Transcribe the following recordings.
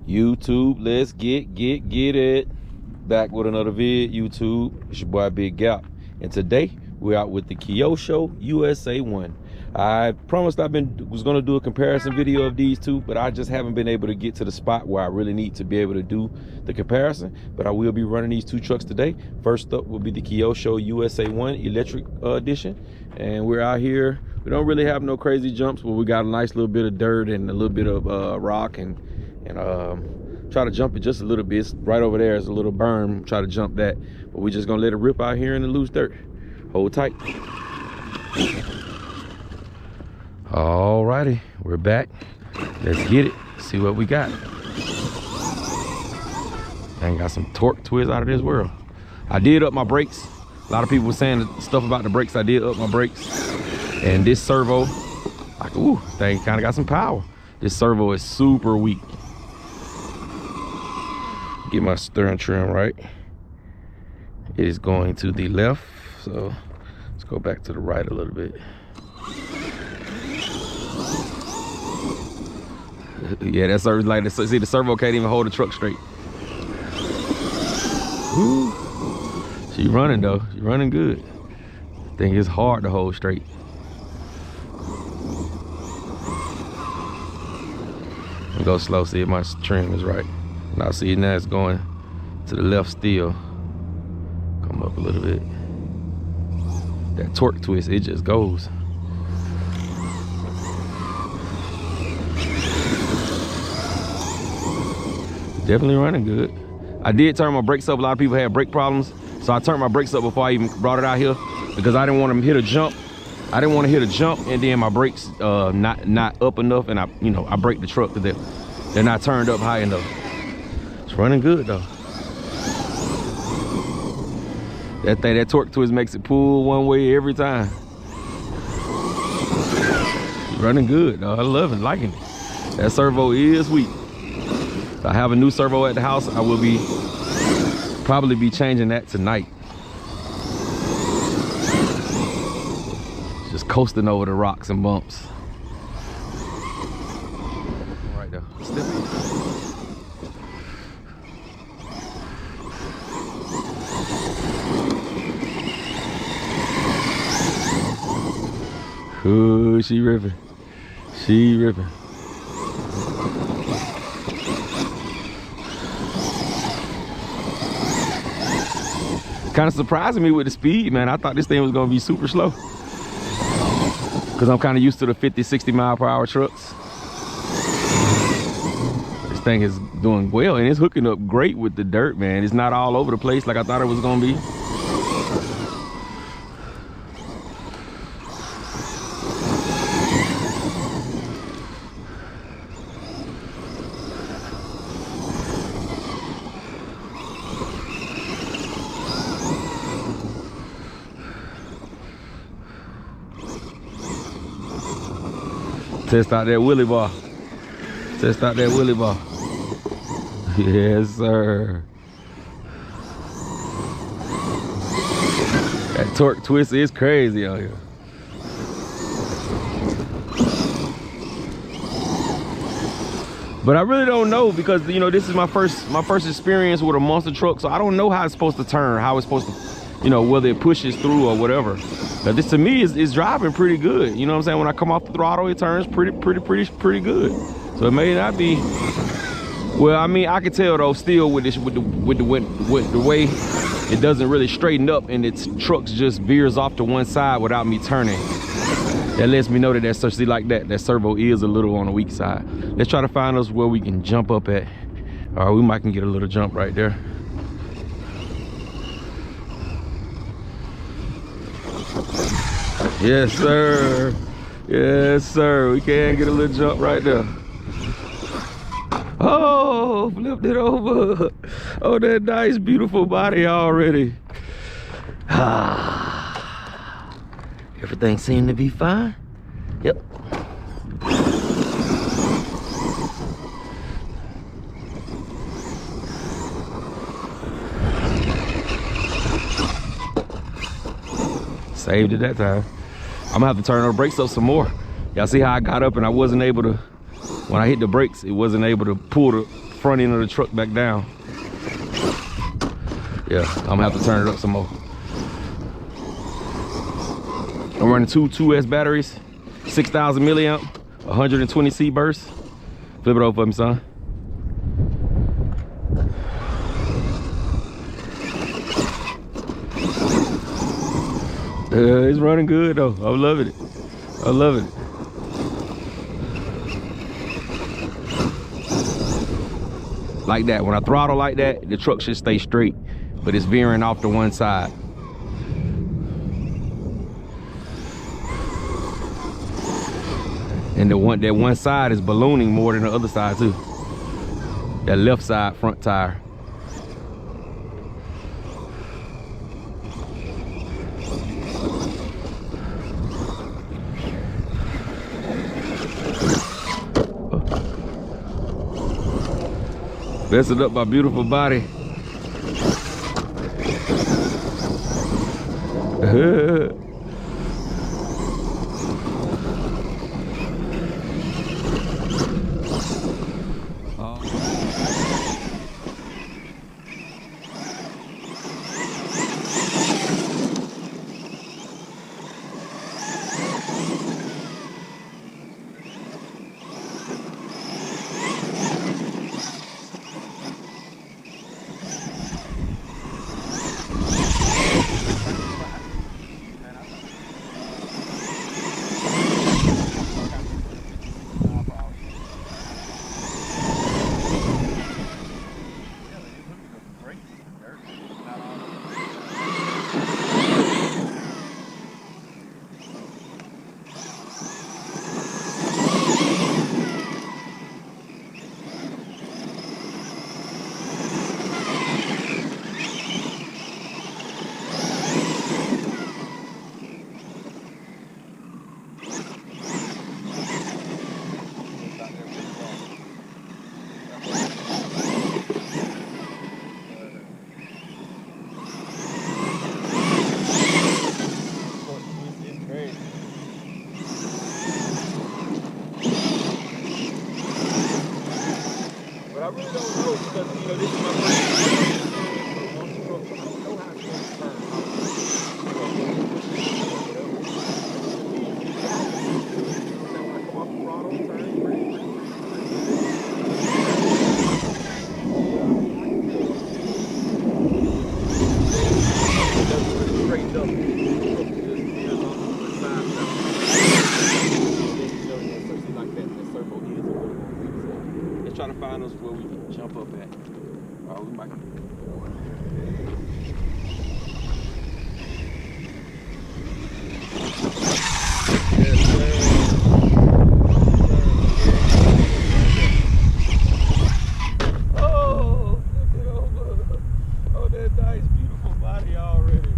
YouTube, let's get it. Back with another vid, YouTube. It's your boy Big Gap. And today, we're out with the Kyosho USA-1. I promised was gonna do a comparison video of these two, but I just haven't been able to get to the spot where I really need to be able to do the comparison. But I will be running these two trucks today. First up will be the Kyosho USA-1 Electric Edition. And we're out here. We don't really have no crazy jumps, but we got a nice little bit of dirt and a little bit of rock and try to jump it just a little bit. It's right over there is a little berm. Try to jump that, but we're just gonna let it rip out here in the loose dirt. Hold tight. Alrighty, we're back. Let's get it. See what we got. And got some torque twists out of this world. I did up my brakes. A lot of people were saying stuff about the brakes. I did up my brakes, and this servo, like, ooh, thing kind of got some power. This servo is super weak. Get my steering trim right. It is going to the left, so let's go back to the right a little bit. Yeah, that servo's like this. See, the servo can't even hold the truck straight. Woo. She running though. She running good. I think it's hard to hold straight. Go slow, see if my trim is right. Now see, now it's going to the left still. Come up a little bit. That torque twist, it just goes. Definitely running good. I did turn my brakes up. A lot of people had brake problems, so I turned my brakes up before I even brought it out here because I didn't want to hit a jump. I didn't want to hit a jump and then my brakes not up enough, and I brake the truck to them. They're not turned up high enough. It's running good though. That torque twist makes it pull one way every time. It's running good though. I love it, liking it. That servo is weak. So I have a new servo at the house. I will probably be changing that tonight. Just coasting over the rocks and bumps. Right there. Ooh, she ripping. She ripping. Kind of surprising me with the speed, man. I thought this thing was gonna be super slow, because I'm kind of used to the 50, 60 mile per hour trucks. This thing is doing well, and it's hooking up great with the dirt, man. It's not all over the place like I thought it was gonna be. Test out that wheelie bar. Test out that wheelie bar. Yes, sir. That torque twist is crazy out here. But I really don't know, because this is my first experience with a monster truck, so I don't know how it's supposed to turn, how it's supposed to, whether it pushes through or whatever. But this to me is driving pretty good. You know what I'm saying? When I come off the throttle, it turns pretty good. So it may not be. Well, I mean, I can tell though, still with the way it doesn't really straighten up, and its trucks just veers off to one side without me turning. That lets me know that that servo is a little on the weak side. Let's try to find us where we can jump up at. All right, we might can get a little jump right there. Yes, sir. Yes, sir. We can get a little jump right there. Oh, flipped it over. Oh, that nice, beautiful body already. Everything seemed to be fine. Yep. Saved it that time. I'm gonna have to turn the brakes up some more. Y'all see how I got up and I wasn't able to, when I hit the brakes, it wasn't able to pull the front end of the truck back down. Yeah, I'm gonna have to turn it up some more. I'm running two 2S batteries, 6,000 milliamp, 120 C bursts. Flip it over for me, son. It's running good though. I'm loving it. I'm loving it. Like that. When I throttle like that, the truck should stay straight, but it's veering off to one side. And that one side is ballooning more than the other side too. That left side front tire. Messing up my beautiful body. I really don't know because, you know, this is my first time. I don't know how it's going to turn. When I come off the throttle, turn pretty straightened up. Trying to find us where we can jump up at. We might. Oh, look over. Oh, that nice, beautiful body already.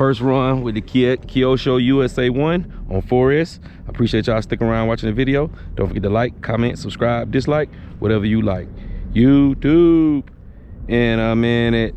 first run with the Kyosho USA-1 on 4S. I appreciate y'all sticking around watching the video. Don't forget to like, comment, subscribe, dislike, whatever you like. YouTube, and I'm in it.